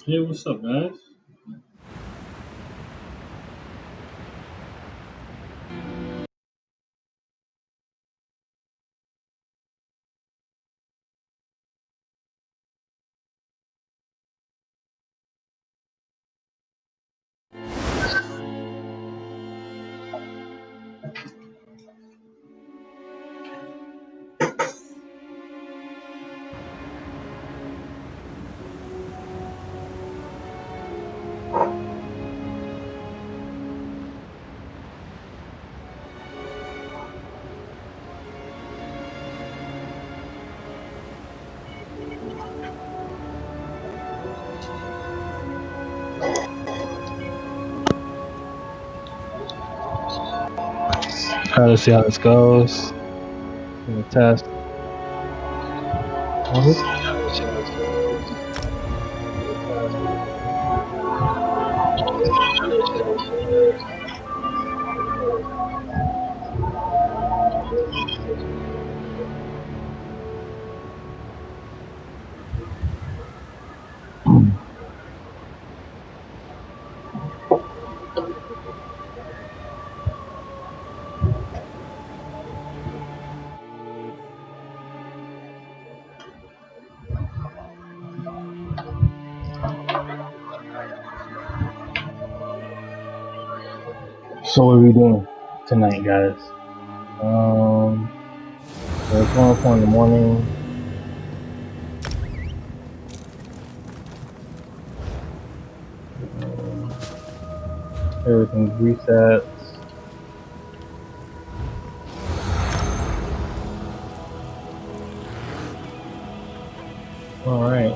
Hey, what's up, guys? Let's see how this goes. The test. So what are we doing tonight, guys? It's 1 o'clock in the morning. Everything's reset. Alright.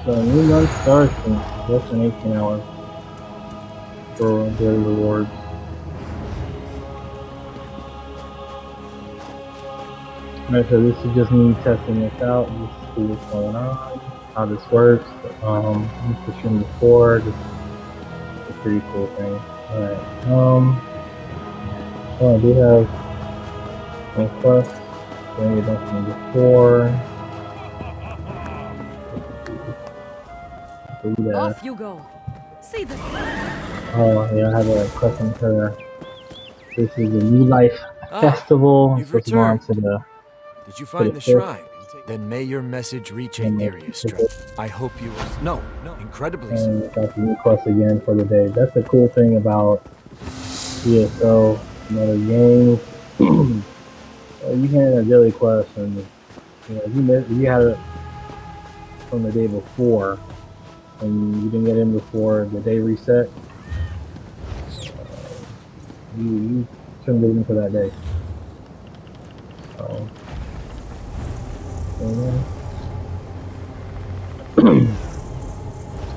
So new month starts in less than 18 hours for daily rewards. Alright, so this is just me testing this out, just to see what's going on, how this works. Used to stream before, just a pretty cool thing. Alright, well, I do have my quest, doing it done from before. Off you go. See this. Oh, yeah, I have a question for her. This is a New Life Festival. You've Supposed to go on returned. to the Did you find the fifth. shrine? Then may your message reach Aetherius Strike. I hope you will. No, incredibly so. And got the new quest again for the day. That's the cool thing about ESO and other games. You can have a daily quest, and if you had it from the day before, and you didn't get in before the day reset, you shouldn't get in for that day. So,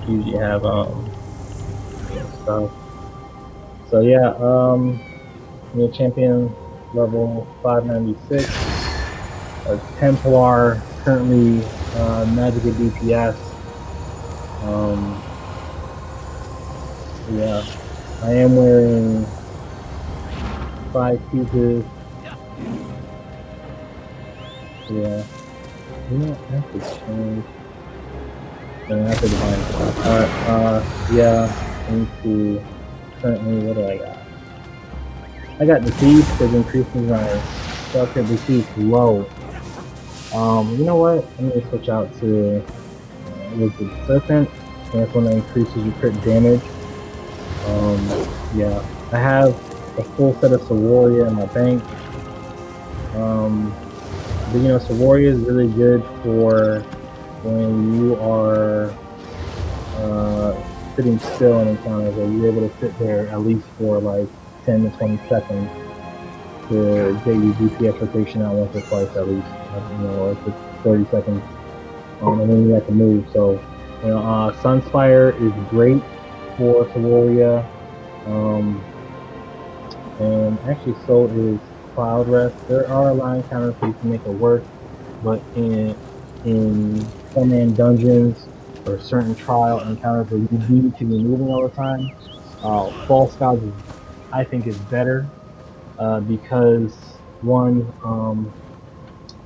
usually have stuff. So yeah, champion level 596. A Templar, currently magic at DPS. Yeah, I am wearing 5 pieces. Yeah, you know, I have to change. No, I have to define. Yeah, I need to. Currently, what do I got? I got Deceased that increases my Shelter Deceased low. You know what? I'm gonna switch out to with the Serpent. That's one that increases your crit damage. Yeah, I have a full set of Saworia in my bank. But Saworia is really good for when you are sitting still in encounters, where you're able to sit there at least for like 10 to 20 seconds to get your DPS rotation out once or twice at least, or if it's 30 seconds, and then you have to move. So, Sunspire is great for Saworia, and actually so is Cloud Rest. There are a lot of encounters where you can make it work, but in 4-man dungeons or certain trial encounters where you need to be moving all the time, False Gods I think is better, because one,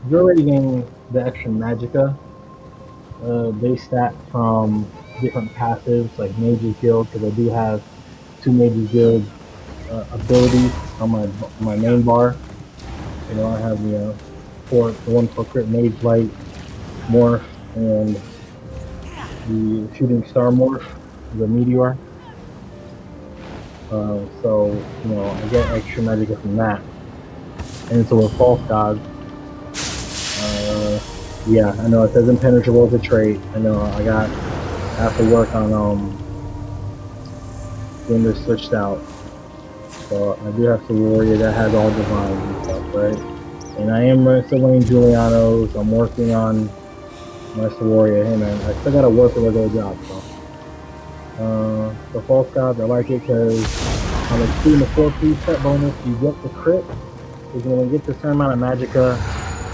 you're already getting the extra magicka base stat from different passives like Mage's Guild, because I do have two Mage's Guild abilities on my main bar. You know, I have the one for crit Mage Light morph and the shooting star morph, the meteor. So I get extra magic from that. And so with false gods, yeah, I know it says impenetrable as a trait. I know I have to work on getting this switched out. So I do have some warrior that has all divine and stuff, right? And I am still running Julianos. I'm working on my Sawaria. Hey man, I still gotta work a regular job, so. The false gods, I like it because on the 2 and the 4 piece set bonus, you get the crit. Because when you get the certain amount of magicka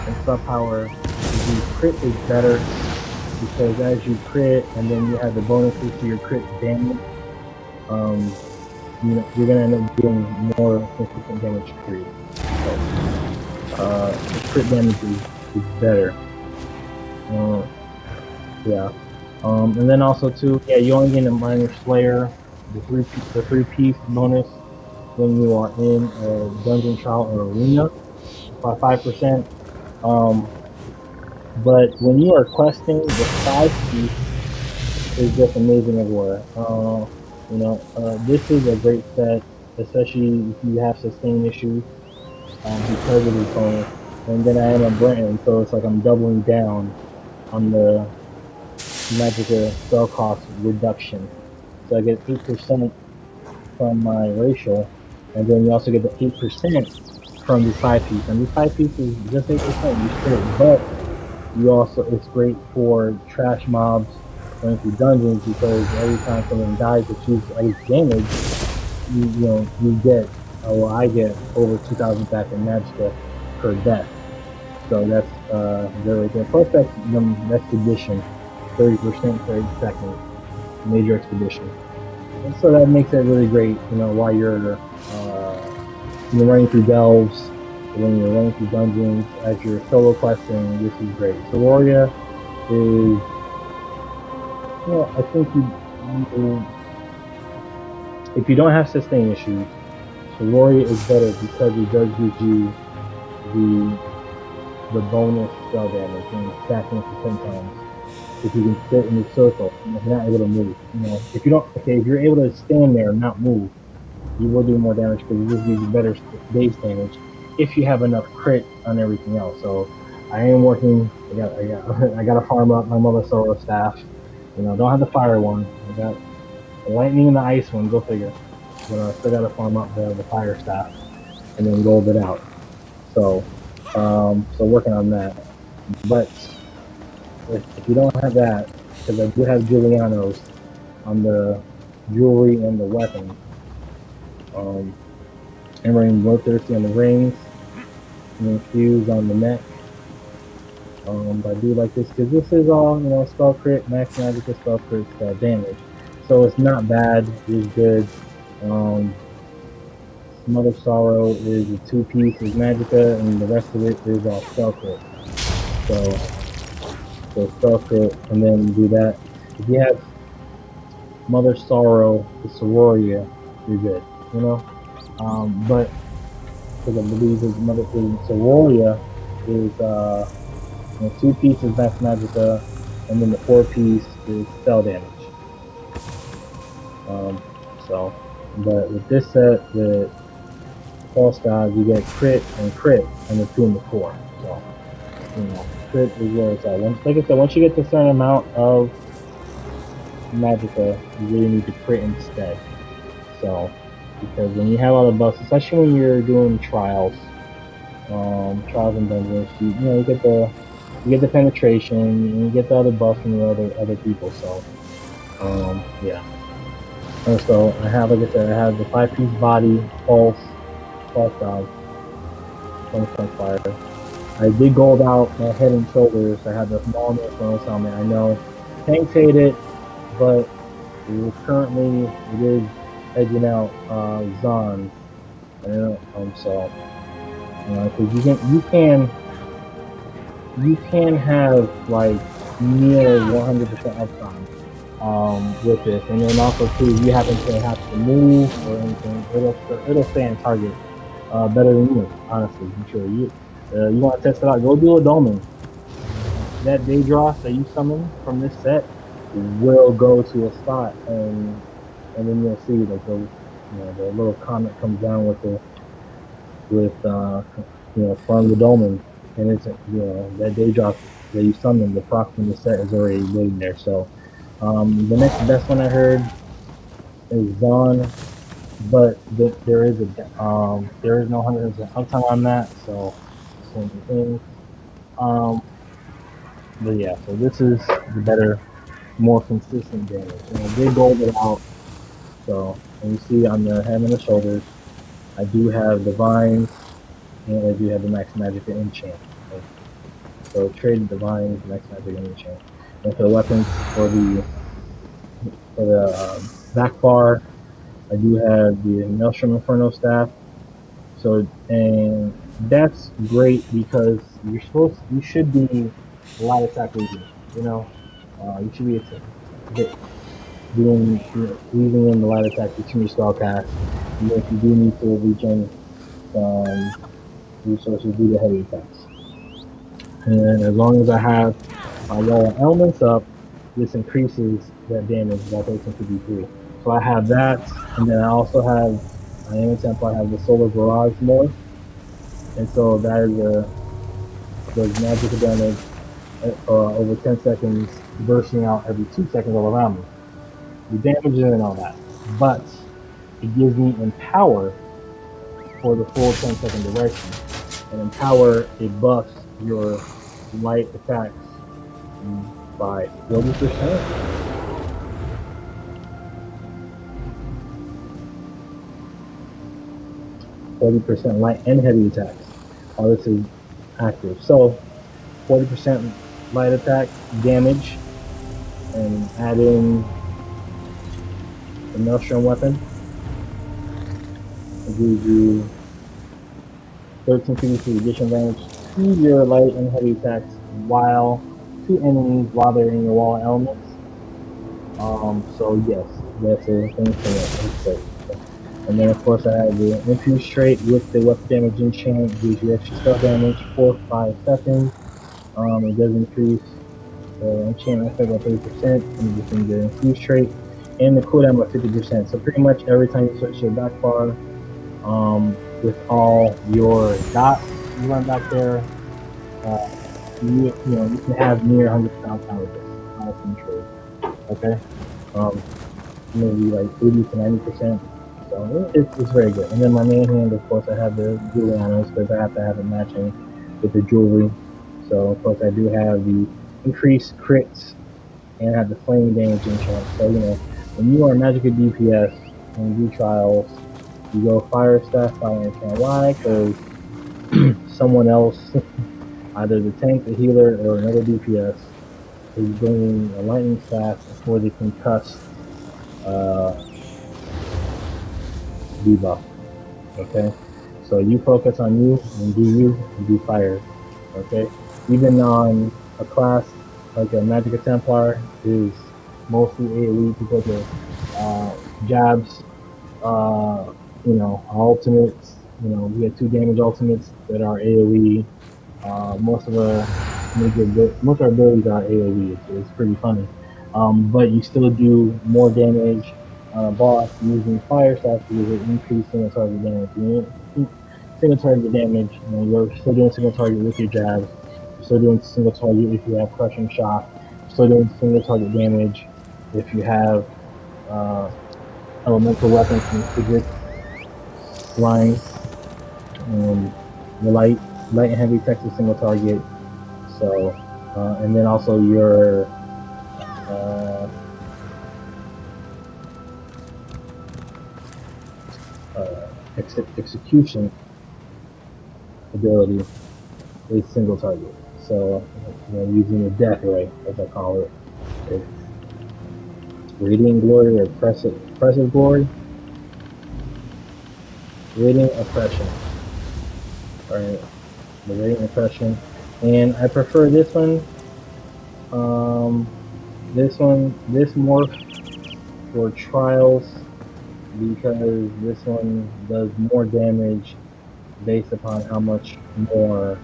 and sub power, the crit is better because as you crit and then you have the bonuses to your crit damage, you're gonna end up doing more consistent damage for you. So, the crit damage is better. Yeah. And then also too, yeah, you only get a minor slayer, the three piece bonus when you are in a dungeon trial or arena by 5%. But when you are questing, the 5 piece is just amazing everywhere. This is a great set, especially if you have sustain issues because of this bonus. And then I am a Brenton, so it's like I'm doubling down on the magical spell cost reduction. So I get 8% from my racial, and then you also get the 8% from the 5 piece. And the 5 piece is just 8%, you straight, but it's great for trash mobs going through dungeons because every time someone dies that shoots at least damage, you get, I get over 2,000 back in magicka per death. So that's very good. Plus that's expedition, 30% for 8 seconds, major expedition. And so that makes it really great, while you're running through delves, when you're running through dungeons, as you're solo questing, this is great. Sawaria is, I think if you don't have sustain issues, Sawaria is better because it does give you the bonus spell damage and stacking for 10 times. If you can sit in the circle and if you're not able to move, if you're able to stand there and not move, you will do more damage because it just gives you better base damage if you have enough crit on everything else. So I am working. I got to farm up my Mother Solo staff. Don't have the fire one. I got the lightning and the ice one. Go figure. But I still got to farm up the fire staff and then roll it out. So working on that. But if you don't have that, because I do have Julianos on the jewelry and the weapons. And running Bloodthirsty on the rings, and then Fuse on the neck. But I do like this because this is all, spell crit, max magic, spell crit, damage. So it's not bad, it's good. Smother Sorrow is a 2-piece, is magicka, and the rest of it is all spell crit. So spell crit, and then do that. If you have Mother Sorrow, the Sawaria, you're good, but because I believe his mother Sawaria is 2 pieces max magicka, and then the 4-piece is spell damage. But with this set, with false gods, you get crit and the 2 and the 4. So crit is where it's at. Like I said, once you get to a certain amount of magicka, you really need to crit instead. So because when you have all the buffs, especially when you're doing trials and dungeons, you get the penetration, and you get the other buffs from the other people. So yeah. And so I have, like I said, I have the 5-piece body, false god, 20% fire. I did gold out my head and shoulders. I had the smallness bonus on me. I know tanks hate it, but it is edging out Zon. So because you can have like near 100% uptime with this. And then also too, if you happen to have to move or anything, it'll stay on target better than you. Honestly, I'm sure you want to test it out. Go do a dolman. That Daedra that you summon from this set will go to a spot, and then you'll see like the little comet comes down with from the dolmen, and it's that Daedra that you summon, the proc from the set is already waiting there. So the next best one I heard is Zon, but there is no 100% uptime on that, so same thing. Um, but yeah, so this is the better, more consistent damage, and I did gold it out. So and you see on the head and the shoulders, I do have the vines, and I do have the max magic and enchant. Okay? So trade the vines, max magic and enchant. And for the weapons, for the back bar, I do have the Maelstrom Inferno staff. So and that's great because you should be light attack legion. You know, you should be weaving in the light attack between your spell cast. And if you do need to regen some resources, do the heavy attacks. And as long as I have my wall elements up, this increases that damage by 1353. So I have that, and then I also have I am a Templar. I have the Solar Barrage more, and so that is does magical damage over 10 seconds, bursting out every 2 seconds all around me. The damage and all that, but it gives me Empower for the full 10-second duration. And Empower, it buffs your light attacks by 40%. 40% light and heavy attacks. All this is active. So 40% light attack damage, and add in the Maelstrom weapon. It gives you 1353 additional damage to your light and heavy attacks while to enemies while they're in your wall of elements. So yes, that's a thing for that. And then of course I have the infuse trait with the weapon damage enchant, gives you extra spell damage for 5 seconds. It does increase the enchantment effect by 30% using the infuse trait, and the cooldown by 50%. So pretty much every time you switch your back bar, with all your dots you run back there, you can have near 100% uptime with this. Honestly, true. Okay. Um, maybe like 80 to 90%. So it's very good. And then my main hand, of course, I have the jewelry on this because I have to have it matching with the jewelry. So of course I do have the increased crits and have the flame damage enchant. So when you are magical DPS and do trials, you go fire staff, fire enchant. Why? Because someone else, either the tank, the healer, or another DPS, is bringing a lightning staff for the concussed debuff. Okay, so you focus on you and do fire. Okay, even on a class like a Magic Templar is mostly AoE because of jabs, ultimates. We have 2 damage ultimates that are AoE. Most of our abilities are AoE. It's pretty funny. But you still do more damage on a boss using fire staff because it increases single target damage. Single target damage, you're still doing single target with your jabs. You're still doing single target if you have crushing shock. You're still doing single target damage if you have uh, elemental weapons from Sigrid line, and the light and heavy Texas single target. So, and then also your uh, execution ability is single target. So, using the death ray, as I call it, it's radiant glory or oppressive glory, radiant oppression. Right, the radiant oppression, and I prefer this one. this morph for trials because this one does more damage based upon how much more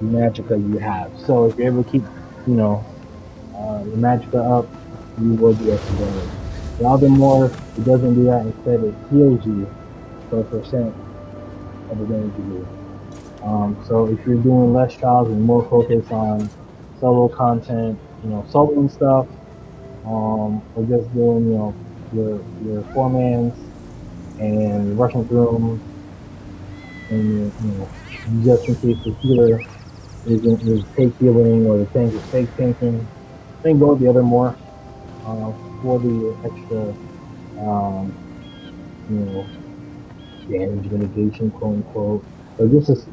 magicka you have. So if you're able to keep, you know, your magicka up, you will do extra damage. The other morph, it doesn't do that. Instead, it heals you for a percent of the damage you do. So if you're doing less trials and more focus on solo content, soloing stuff, or just doing, your 4-mans and rushing through them, and just in case the healer is fake healing or the tank is fake tanking, then go with the other morph for the extra, um, you know, damage mitigation, quote unquote, or just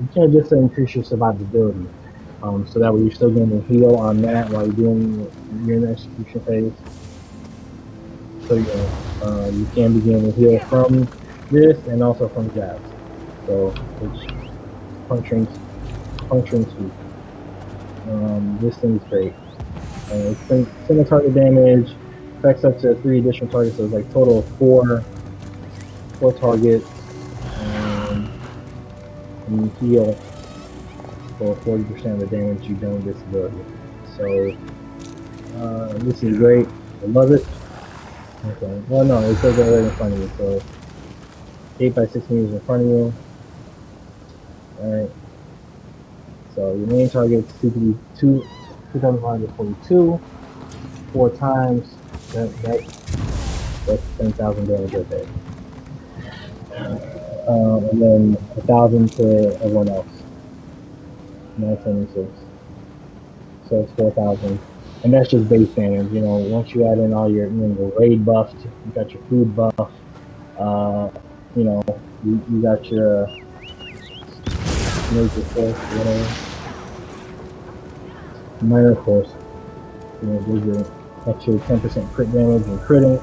to increase your survivability. So that way you're still getting the heal on that while you're in the execution phase. So you can be getting the heal from this and also from jabs. So it's puncturing sweep. This thing's great. It's single target damage, affects up to 3 additional targets, so it's like total of four targets, and you heal for 40% of the damage you done with this ability. So this is great. I love it. Okay. Well, no, it says it right in front of you. So 8 by 6 meters in front of you. All right. So your main target is 2,542. 4 times. That's 10,000 damage right there. And then 1,000 to everyone else. 976. So it's 4,000. And that's just base damage. Once you add in all your, raid buffs, you got your food buff, you got your major force, whatever. Minor force. There's your extra 10% crit damage and critting.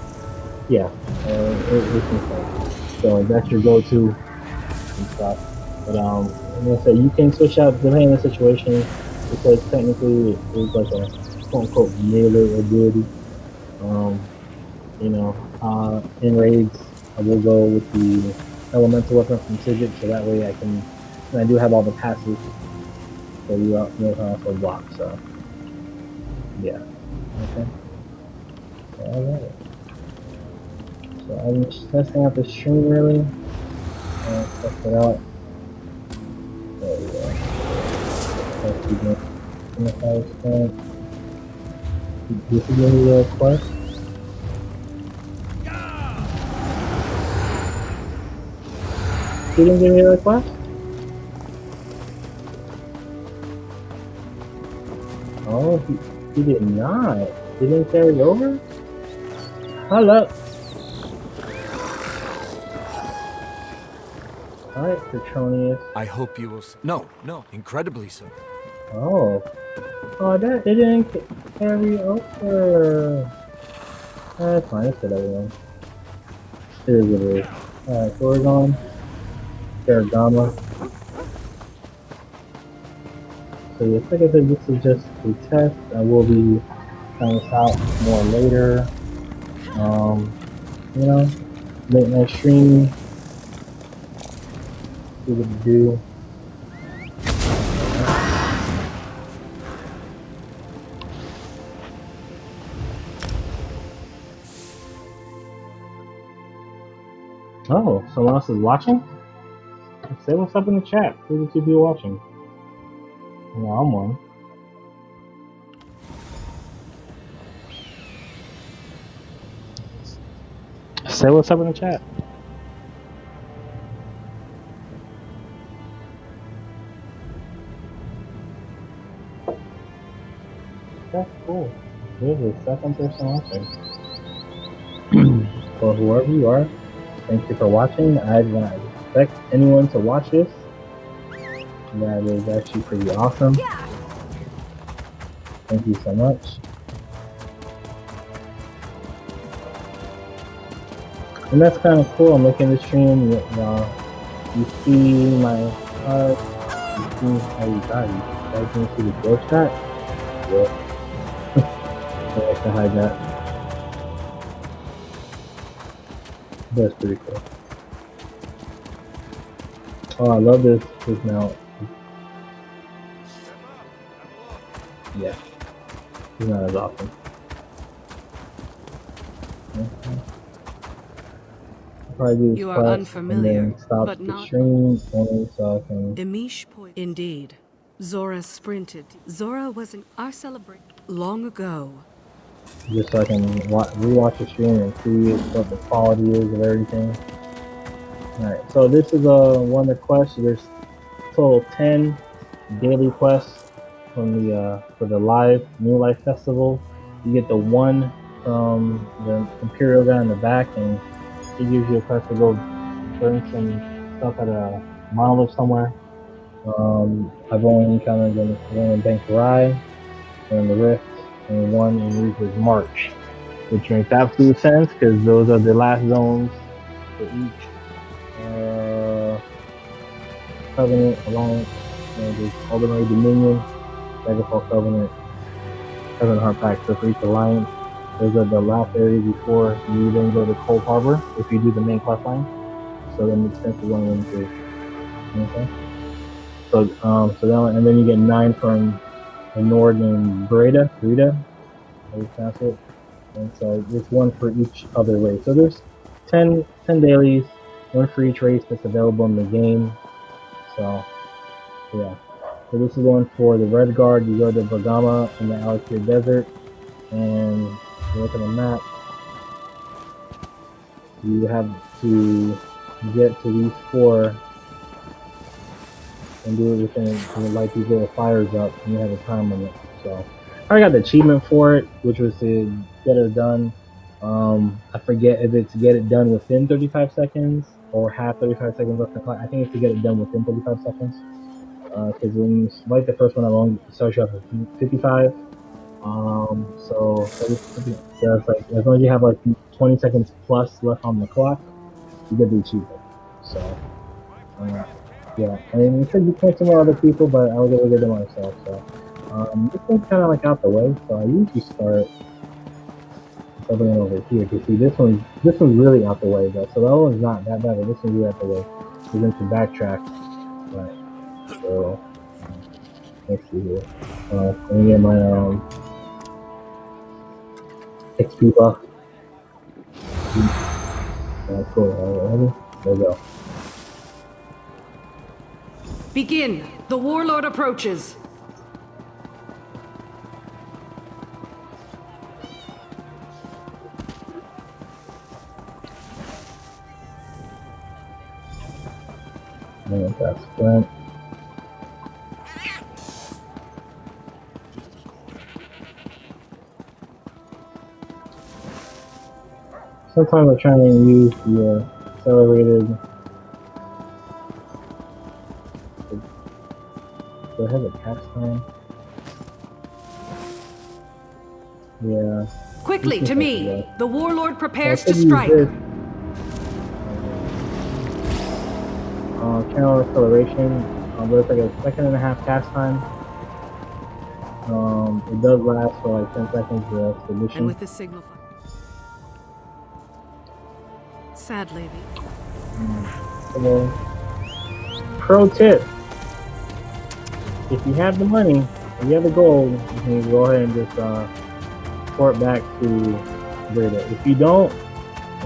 Yeah, it's insane. So that's your go-to and stuff. But like I said, you can switch out depending on the situation, because technically it's like a quote-unquote melee ability. In raids, I will go with the elemental weapon from Sigit, so that way and I do have all the passes, so you can also block, so yeah. Okay. So alright. So I'm just testing out the stream really. Test it out. There we go. Test again. This is the quest. You didn't give me a request? Oh, he did not. He didn't carry over? Hello. Alright, Petronius. I hope you will. No, incredibly so. Oh, it didn't carry over. That's fine, that's good, everyone. It is what it is. Alright, so we're going Ferragamo. So yeah, like I said, this is just a test. I will be trying this out more later. Late night stream. See what to do. Oh, someone else is watching? Say what's up in the chat. Who the 2 people watching? No, I'm one. Say what's up in the chat. That's cool. There's a second person watching. For whoever you are, thank you for watching. I did not expect anyone to watch this. That is actually pretty awesome. Thank you so much. And that's kind of cool. I'm making the stream. You see my heart. You see how you got it. You guys can see the growth shot. Yeah. I like to hide that. That's pretty cool. Oh, I love this mount. Yeah, it's not as awesome. Probably do this You are quest and unfamiliar, then stop but the not stream only so I can. Indeed. Zora sprinted. Zora was in our celebration long ago. Just so I can rewatch the stream and see what the quality is of everything. Alright, so this is one of the quests. There's total 10 daily quests from the for the New Life Festival. You get the one from the Imperial guy in the back, and he gives you a quest to go burn some stuff at a monolith somewhere. I've only encountered the one in Bank Rye, one in the Rift, and one in Reaper's March, which makes absolute sense because those are the last zones for each Covenant, Alliance, and there's Ultimate Dominion, Daggerfall Covenant, Covenant Heart Pact. So for each Alliance, those are the last areas before you then go to Cold Harbor if you do the main quest line. So that makes sense for one of them too. Okay. So then, and then you get 9 from a Nord named Breda, how you pronounce it. And so there's one for each other race. So there's 10 dailies, one for each race that's available in the game. So, yeah. So this is one for the Red Guard. You go to Bergama in the Alakir Desert, and you look at the map. You have to get to these 4 and do it within, light these little fires up, and you have a time limit. So I got the achievement for it, which was to get it done. I forget if it's get it done within 35 seconds or have 35 seconds left on the clock. I think it's to get it done within 35 seconds. Because when you light the first one, it starts you off at 55. So it's like as long as you have like 20 seconds plus left on the clock, you get the achievement. So yeah, I mean, you could point some more other people, but I was able to get them myself. So this one's kind of like out the way. So I usually start something over here. You see, this one's really out the way, though. So that one's not that bad, but this one's really out the way. We're going to backtrack. Right. So let's see here. Let me get my XP buff. Cool. Ready? There we go. Begin. The warlord approaches. And that's sprint. Sometimes I try and use the accelerated. Do I have a cast time? Yeah. Quickly, to me. The warlord prepares to strike. Channel acceleration. There's like a 1.5 cast time. It does last for like 10 seconds for the expedition. And with the signal. Sadly. Pro tip: if you have the money, if you have the gold, you can go ahead and just port back to Breda. If you don't,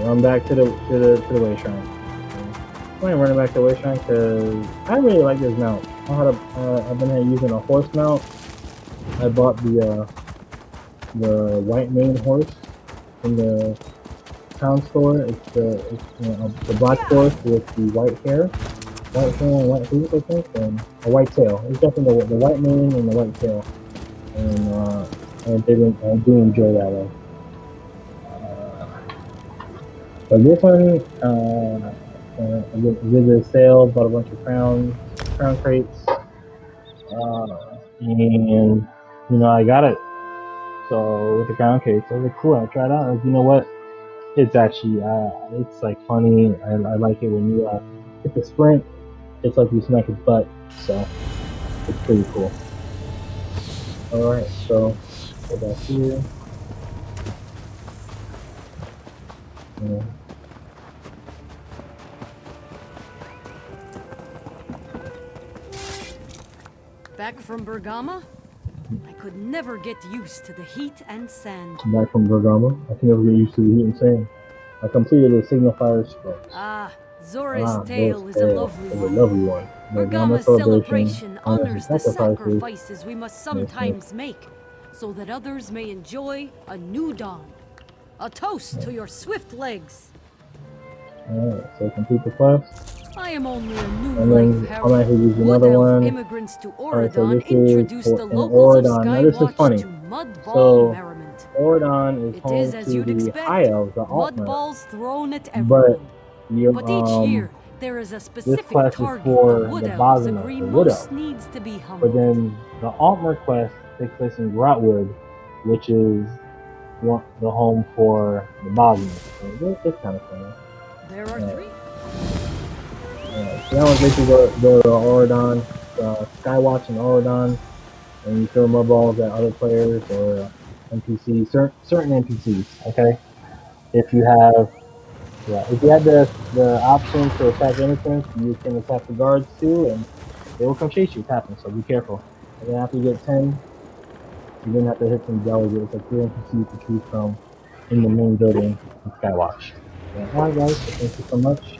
run back to the way shrine. I'm running back to the way shrine because I really like this mount. I've been using a horse mount. I bought the white mane horse in the town store. It's the black horse with the white hair and white hooves, I think, and a white tail. It's definitely the white mane and the white tail, and I do enjoy that one. But this one, I did a sale, bought a bunch of crown crates, and I got it. So with the crown crates, I was like, cool. I tried it out. I was like, you know what? It's actually it's like funny. I like it when you hit the sprint. It's like you smack his butt. So it's pretty cool. All right, so go back here. Yeah. Back from Bergama? I could never get used to the heat and sand. Back from Bergamo. I can never get used to the heat and sand. I completed the Signal Fire Scrolls. Ah, Zora's This tale is a tale lovely is a one. lovely one. Bergamo Bergama's celebration celebration honors honors the the sacrifices. sacrifices we must sometimes make, so that others may enjoy a new dawn. A toast to your swift legs. Alright, so complete the quest. I am only a new And life then herald. I'm actually using Wood another elf one. immigrants to Alright, so Oridon this is introduced the in locals of Oridon. Now this is Skywatch funny. to mudball So merriment. Oridon is It home is as to you'd the expect. High Elves, the Mud Altmer. balls thrown at But everyone. you But each year, there is a this specific quest is target for the Wood the Elves Bosmer, agree the Wood most Elf. needs to be But humbled. then the Altmer quest takes place in Grotwood, which is the home for the Bosmer. So it's kind of funny. There are three. So that one's basically go to Oridon, Skywatch and Oridon, and you throw mud balls at other players or NPCs, certain NPCs. Okay, if you have the option to attack innocents, you can attack the guards too, and they will come chase you, tapping. So be careful. And then after you get 10, you then have to hit some delegates, like 3 NPCs to choose from in the main building of Skywatch. So, alright guys, so thank you so much.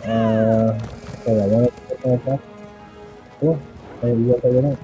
So yeah, one attack. Cool. Hey, you guys have a good night.